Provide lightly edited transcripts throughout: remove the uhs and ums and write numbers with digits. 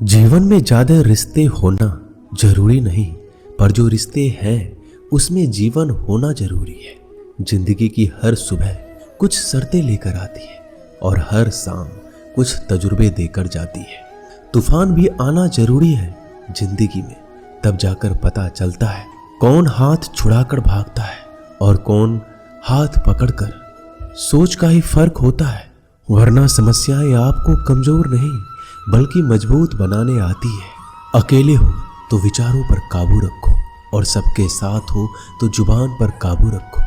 जीवन में ज्यादा रिश्ते होना जरूरी नहीं, पर जो रिश्ते हैं उसमें जीवन होना जरूरी है। जिंदगी की हर सुबह कुछ शर्तें लेकर आती है और हर शाम कुछ तजुर्बे देकर जाती है। तूफान भी आना जरूरी है जिंदगी में, तब जाकर पता चलता है कौन हाथ छुड़ाकर भागता है और कौन हाथ पकड़कर। सोच का ही फर्क होता है, वरना समस्याएं आपको कमजोर नहीं बल्कि मजबूत बनाने आती है। अकेले हो तो विचारों पर काबू रखो और सबके साथ हो तो जुबान पर काबू रखो।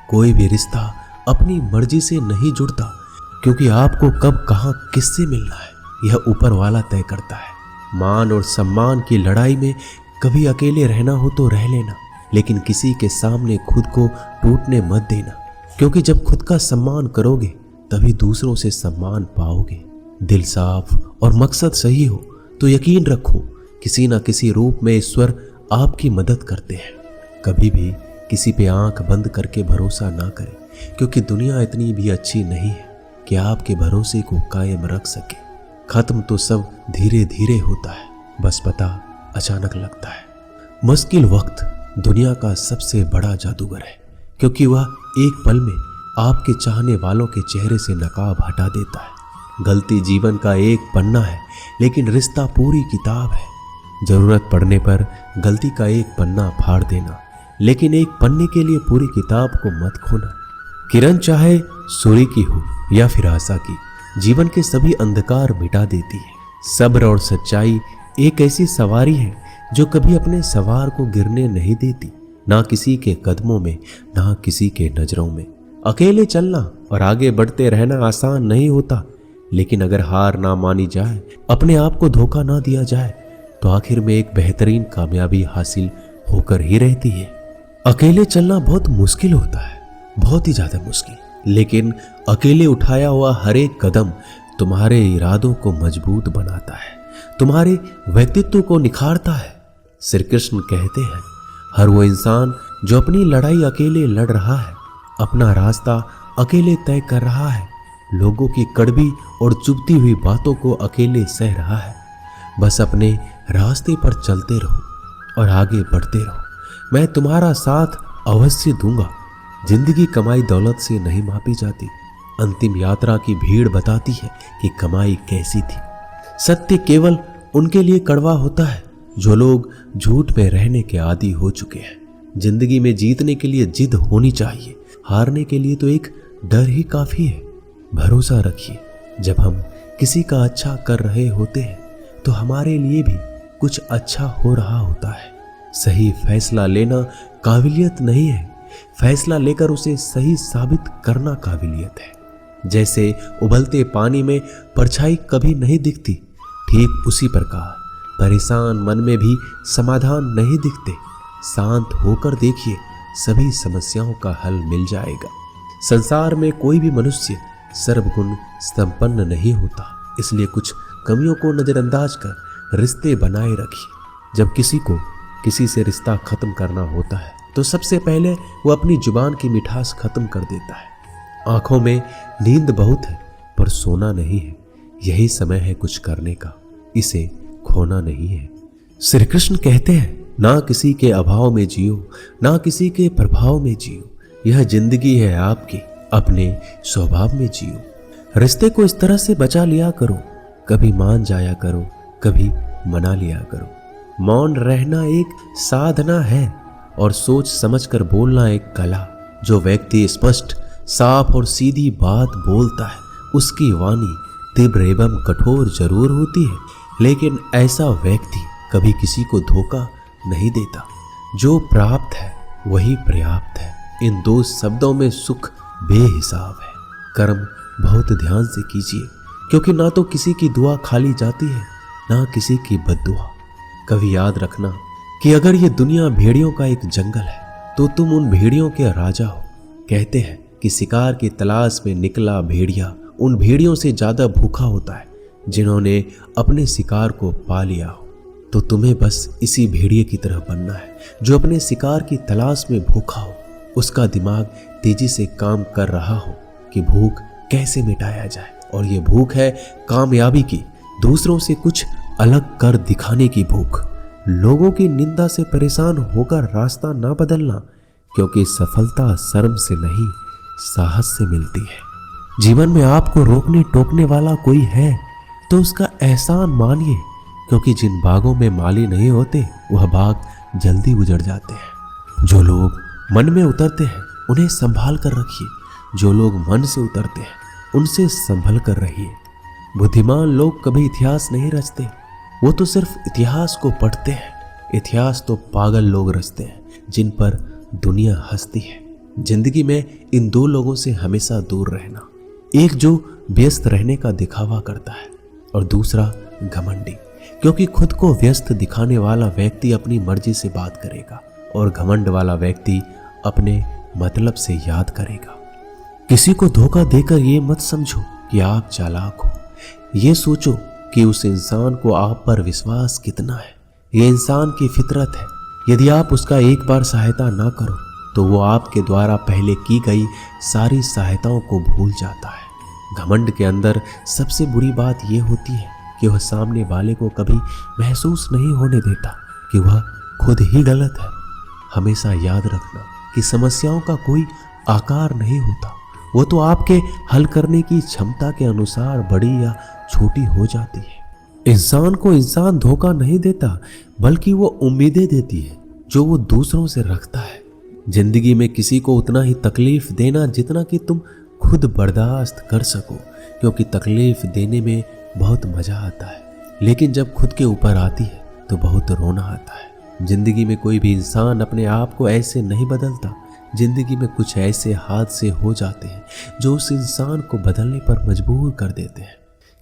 कोई भी रिश्ता अपनी मर्जी से नहीं जुड़ता, क्योंकि आपको कब कहां किससे मिलना है यह ऊपर वाला तय करता है। मान और सम्मान की लड़ाई में कभी अकेले रहना हो तो रह लेना, लेकिन किसी के सामने खुद को टूटने मत देना, क्योंकि जब खुद का सम्मान करोगे तभी दूसरों से सम्मान पाओगे। दिल साफ और मकसद सही हो तो यकीन रखो किसी न किसी रूप में ईश्वर आपकी मदद करते हैं। कभी भी किसी पे आंख बंद करके भरोसा ना करें, क्योंकि दुनिया इतनी भी अच्छी नहीं है कि आपके भरोसे को कायम रख सके। खत्म तो सब धीरे धीरे होता है, बस पता अचानक लगता है। मुश्किल वक्त दुनिया का सबसे बड़ा जादूगर है, क्योंकि वह एक पल में आपके चाहने वालों के चेहरे से नकाब हटा देता है। गलती जीवन का एक पन्ना है, लेकिन रिश्ता पूरी किताब है। जरूरत पड़ने पर गलती का एक पन्ना फाड़ देना, लेकिन एक पन्ने के लिए पूरी किताब को मत खोना। किरण चाहे सूर्य की हो या फिर आशा की, जीवन के सभी अंधकार मिटा देती है। सब्र और सच्चाई एक ऐसी सवारी है जो कभी अपने सवार को गिरने नहीं देती, ना किसी के कदमों में ना किसी के नजरों में। अकेले चलना और आगे बढ़ते रहना आसान नहीं होता, लेकिन अगर हार ना मानी जाए, अपने आप को धोखा ना दिया जाए, तो आखिर में एक बेहतरीन कामयाबी हासिल होकर ही रहती है। अकेले चलना बहुत मुश्किल होता है, बहुत ही ज्यादा मुश्किल, लेकिन अकेले उठाया हुआ हर एक कदम तुम्हारे इरादों को मजबूत बनाता है, तुम्हारे व्यक्तित्व को निखारता है। श्री कृष्ण कहते हैं, हर वो इंसान जो अपनी लड़ाई अकेले लड़ रहा है, अपना रास्ता अकेले तय कर रहा है, लोगों की कड़वी और चुभती हुई बातों को अकेले सह रहा है, बस अपने रास्ते पर चलते रहो और आगे बढ़ते रहो। मैं तुम्हारा साथ अवश्य दूंगा। जिंदगी कमाई दौलत से नहीं मापी जाती, अंतिम यात्रा की भीड़ बताती है कि कमाई कैसी थी। सत्य केवल उनके लिए कड़वा होता है जो लोग झूठ में रहने के आदी हो चुके हैं। जिंदगी में जीतने के लिए जिद होनी चाहिए, हारने के लिए तो एक डर ही काफी है। भरोसा रखिए, जब हम किसी का अच्छा कर रहे होते हैं तो हमारे लिए भी कुछ अच्छा हो रहा होता है। सही फैसला लेना काबिलियत नहीं है, फैसला लेकर उसे सही साबित करना काबिलियत है। जैसे उबलते पानी में परछाई कभी नहीं दिखती, ठीक उसी प्रकार परेशान मन में भी समाधान नहीं दिखते। शांत होकर देखिए, सभी समस्याओं का हल मिल जाएगा। संसार में कोई भी मनुष्य सर्वगुण संपन्न नहीं होता, इसलिए कुछ कमियों को नजरअंदाज कर रिश्ते बनाए रखिए। जब किसी को किसी से रिश्ता खत्म करना होता है तो सबसे पहले वो अपनी जुबान की मिठास खत्म कर देता है। आंखों में नींद बहुत है पर सोना नहीं है, यही समय है कुछ करने का, इसे खोना नहीं है। श्री कृष्ण कहते हैं, ना किसी के अभाव में जियो, ना किसी के प्रभाव में जियो। यह जिंदगी है आपकी, अपने स्वभाव में जियो। रिश्ते को इस तरह से बचा लिया करो, कभी मान जाया करो, कभी मना लिया करो। मौन रहना एक साधना है और सोच समझकर बोलना एक कला। जो व्यक्ति स्पष्ट, साफ और सीधी बात बोलता है, उसकी वाणी तीव्र एवं कठोर जरूर होती है, लेकिन ऐसा व्यक्ति कभी किसी को धोखा नहीं देता। जो प्राप्त है वही पर्याप्त है। इन दो शब्दों में सुख बेहिसाब है। कर्म बहुत ध्यान से कीजिए, क्योंकि ना तो किसी की दुआ खाली जाती है, ना किसी की बद्दुआ। कभी याद रखना कि अगर ये दुनिया भेड़ियों का एक जंगल है तो तुम उन भेड़ियों के राजा हो। कहते हैं कि शिकार की तलाश में निकला भेड़िया उन भेड़ियों से ज्यादा भूखा होता है जिन्होंने अपने शिकार को पा लिया हो। तो तुम्हें बस इसी भेड़िए की तरह बनना है जो अपने शिकार की तलाश में भूखा हो। उसका दिमाग तेजी से काम कर रहा हो कि भूख कैसे मिटाया जाए, और ये भूख है कामयाबी की, दूसरों से कुछ अलग कर दिखाने की भूख, लोगों की निंदा से परेशान होकर रास्ता ना बदलना, क्योंकि सफलता शर्म से नहीं साहस से मिलती है। जीवन में आपको रोकने टोकने वाला कोई है तो उसका एहसान मानिए, क्योंकि जिन बागों में माली नहीं होते वह बाग जल्दी उजड़ जाते हैं। जो लोग मन में उतरते हैं उन्हें संभाल कर रखिए, जो लोग मन से उतरते हैं उनसे संभल कर रहिए। बुद्धिमान लोग कभी इतिहास नहीं रचते, वो तो सिर्फ इतिहास को पढ़ते हैं। इतिहास तो पागल लोग रचते हैं जिन पर दुनिया हंसती है। जिंदगी में इन दो लोगों से हमेशा दूर रहना, एक जो व्यस्त रहने का दिखावा करता है और दूसरा घमंडी, क्योंकि खुद को व्यस्त दिखाने वाला व्यक्ति अपनी मर्जी से बात करेगा और घमंड वाला व्यक्ति अपने मतलब से याद करेगा। किसी को धोखा देकर ये मत समझो कि आप चालाक हो, ये सोचो कि उस इंसान को आप पर विश्वास कितना है। ये इंसान की फितरत है, यदि आप उसका एक बार सहायता ना करो तो वो आपके द्वारा पहले की गई सारी सहायताओं को भूल जाता है। घमंड के अंदर सबसे बुरी बात यह होती है कि वह सामने वाले को कभी महसूस नहीं होने देता कि वह खुद ही गलत है। हमेशा याद रखना कि समस्याओं का कोई आकार नहीं होता, वो तो आपके हल करने की क्षमता के अनुसार बड़ी या छोटी हो जाती है। इंसान को इंसान धोखा नहीं देता, बल्कि वो उम्मीदें देती है जो वो दूसरों से रखता है। जिंदगी में किसी को उतना ही तकलीफ देना जितना कि तुम खुद बर्दाश्त कर सको, क्योंकि तकलीफ देने में बहुत मजा आता है, लेकिन जब खुद के ऊपर आती है तो बहुत रोना आता है। जिंदगी में कोई भी इंसान अपने आप को ऐसे नहीं बदलता। जिंदगी में कुछ ऐसे हादसे हो जाते हैं जो उस इंसान को बदलने पर मजबूर कर देते हैं।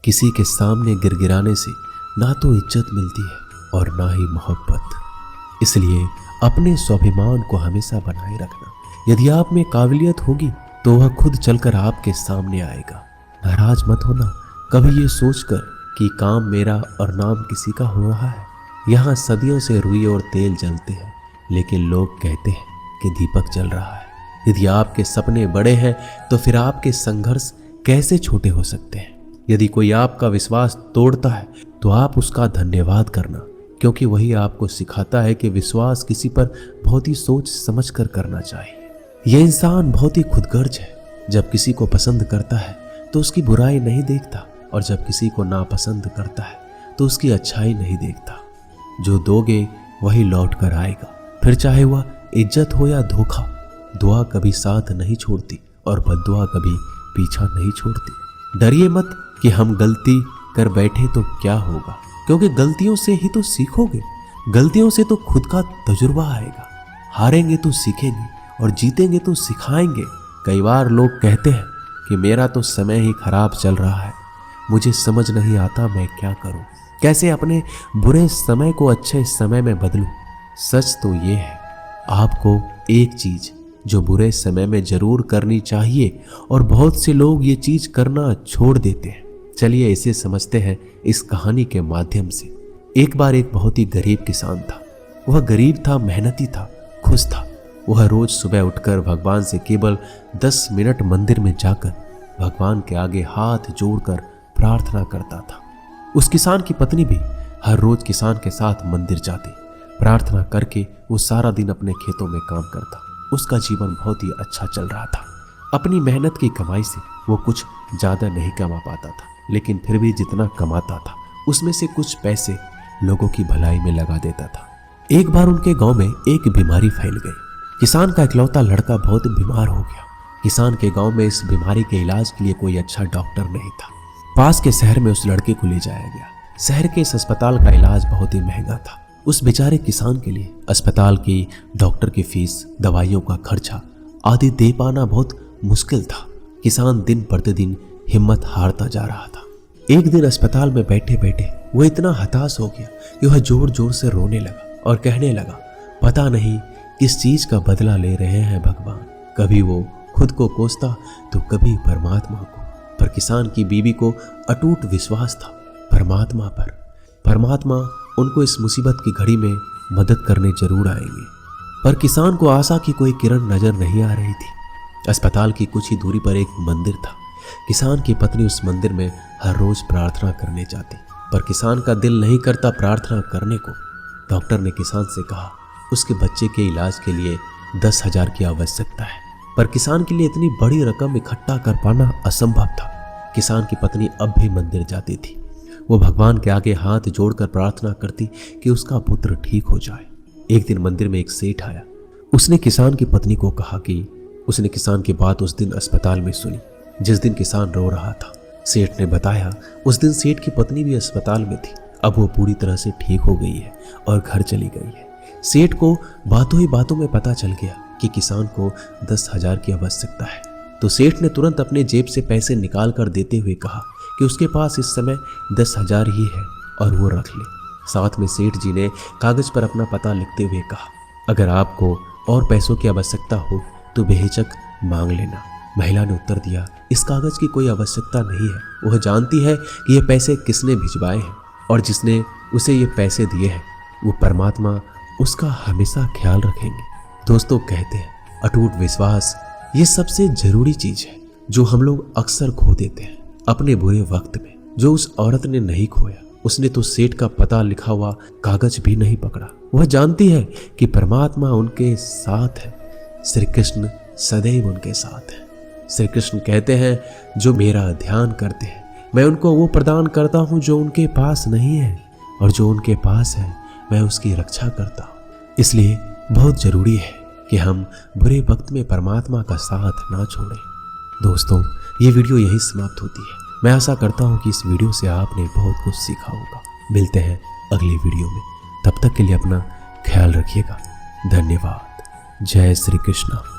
किसी के सामने गिड़गिड़ाने से ना तो इज्जत मिलती है और ना ही मोहब्बत। इसलिए अपने स्वाभिमान को हमेशा बनाए रखना। यदि आप में काबिलियत होगी तो वह खुद चलकर आपके सामने आएगा। नाराज मत होना कभी ये सोचकर कि काम मेरा और नाम किसी का हो रहा है। यहाँ सदियों से रुई और तेल जलते हैं, लेकिन लोग कहते हैं कि दीपक जल रहा है। यदि आपके सपने बड़े हैं तो फिर आपके संघर्ष कैसे छोटे हो सकते हैं। यदि कोई आपका विश्वास तोड़ता है तो आप उसका धन्यवाद करना, क्योंकि वही आपको सिखाता है कि विश्वास किसी पर बहुत ही सोच समझ कर करना चाहिए। यह इंसान बहुत ही खुदगर्ज है। जब किसी को पसंद करता है तो उसकी बुराई नहीं देखता, और जब किसी को नापसंद करता है तो उसकी अच्छाई नहीं देखता। जो दोगे वही लौट कर आएगा, फिर चाहे वह इज्जत हो या धोखा। दुआ कभी साथ नहीं छोड़ती और बद्दुआ कभी पीछा नहीं छोड़ती। डरिए मत कि हम गलती कर बैठे तो क्या होगा, क्योंकि गलतियों से ही तो सीखोगे। गलतियों से तो खुद का तजुर्बा आएगा। हारेंगे तो सीखेंगे और जीतेंगे तो सिखाएंगे। कई बार लोग कहते हैं कि मेरा तो समय ही खराब चल रहा है, मुझे समझ नहीं आता मैं क्या करूं, कैसे अपने बुरे समय को अच्छे समय में बदलूं। सच तो ये है, आपको एक चीज जो बुरे समय में जरूर करनी चाहिए और बहुत से लोग ये चीज करना छोड़ देते हैं। चलिए इसे समझते हैं इस कहानी के माध्यम से। एक बार एक बहुत ही गरीब किसान था। वह गरीब था, मेहनती था, खुश था। वह रोज सुबह उठकर भगवान से केवल 10 मिनट मंदिर में जाकर भगवान के आगे हाथ जोड़कर प्रार्थना करता था। उस किसान की पत्नी भी हर रोज किसान के साथ मंदिर जाती। प्रार्थना करके वो सारा दिन अपने खेतों में काम करता। उसका जीवन बहुत ही अच्छा चल रहा था। अपनी मेहनत की कमाई से वो कुछ ज़्यादा नहीं कमा पाता था, लेकिन फिर भी जितना कमाता था उसमें से कुछ पैसे लोगों की भलाई में लगा देता था। एक बार उनके गांव में एक बीमारी फैल गई। किसान का इकलौता लड़का बहुत बीमार हो गया। किसान के गांव में इस बीमारी के इलाज के लिए कोई अच्छा डॉक्टर नहीं था। पास के शहर में उस लड़के को ले जाया गया। शहर के इस अस्पताल का इलाज बहुत ही महंगा था। उस बेचारे किसान के लिए अस्पताल की, डॉक्टर की फीस, दवाइयों का खर्चा आदि दे पाना बहुत मुश्किल था। किसान दिन प्रतिदिन हिम्मत हारता जा रहा था। एक दिन अस्पताल में बैठे बैठे वो इतना हताश हो गया कि वह जोर जोर से रोने लगा और कहने लगा, पता नहीं किस चीज का बदला ले रहे हैं भगवान। कभी वो खुद को कोसता तो कभी परमात्मा को। पर किसान की बीवी को अटूट विश्वास था परमात्मा पर। परमात्मा उनको इस मुसीबत की घड़ी में मदद करने जरूर आएंगे। पर किसान को आशा की कोई किरण नजर नहीं आ रही थी। अस्पताल की कुछ ही दूरी पर एक मंदिर था। किसान की पत्नी उस मंदिर में हर रोज प्रार्थना करने जाती। पर किसान का दिल नहीं करता प्रार्थना करने को। डॉक्टर ने किसान से कहा उसके बच्चे के इलाज के लिए 10,000 की आवश्यकता है, पर किसान के लिए इतनी बड़ी रकम इकट्ठा कर पाना असंभव था। किसान की पत्नी अब भी मंदिर जाती थी। वो भगवान के आगे हाथ जोड़कर प्रार्थना करती कि उसका पुत्र ठीक हो जाए। एक दिन मंदिर में एक सेठ आया। उसने किसान की पत्नी को कहा कि उसने किसान की बात उस दिन अस्पताल में सुनी जिस दिन किसान रो रहा था। सेठ ने बताया उस दिन सेठ की पत्नी भी अस्पताल में थी। अब वो पूरी तरह से ठीक हो गई है और घर चली गई है। सेठ को बातों ही बातों में पता चल गया कि किसान को 10,000 की आवश्यकता है। तो सेठ ने तुरंत अपने जेब से पैसे निकाल कर देते हुए कहा कि उसके पास इस समय 10,000 ही है और वो रख ले। साथ में सेठ जी ने कागज पर अपना पता लिखते हुए कहा अगर आपको और पैसों की आवश्यकता हो तो बेहिचक मांग लेना। महिला ने उत्तर दिया इस कागज की कोई आवश्यकता नहीं है। वह जानती है कि ये पैसे किसने भिजवाए हैं और जिसने उसे ये पैसे दिए हैं वो परमात्मा उसका हमेशा ख्याल रखेंगे। दोस्तों कहते हैं अटूट विश्वास ये सबसे जरूरी चीज है जो हम लोग अक्सर खो देते हैं अपने बुरे वक्त में। जो उस औरत ने नहीं खोया, उसने तो सेठ का पता लिखा हुआ कागज भी नहीं पकड़ा। वह जानती है कि परमात्मा उनके साथ है, श्री कृष्ण सदैव उनके साथ है। श्री कृष्ण कहते हैं जो मेरा ध्यान करते हैं मैं उनको वो प्रदान करता हूँ जो उनके पास नहीं है, और जो उनके पास है मैं उसकी रक्षा करता हूँ। इसलिए बहुत जरूरी है कि हम बुरे वक्त में परमात्मा का साथ ना छोड़ें। दोस्तों ये वीडियो यहीं समाप्त होती है। मैं आशा करता हूँ कि इस वीडियो से आपने बहुत कुछ सीखा होगा। मिलते हैं अगली वीडियो में, तब तक के लिए अपना ख्याल रखिएगा। धन्यवाद। जय श्री कृष्ण।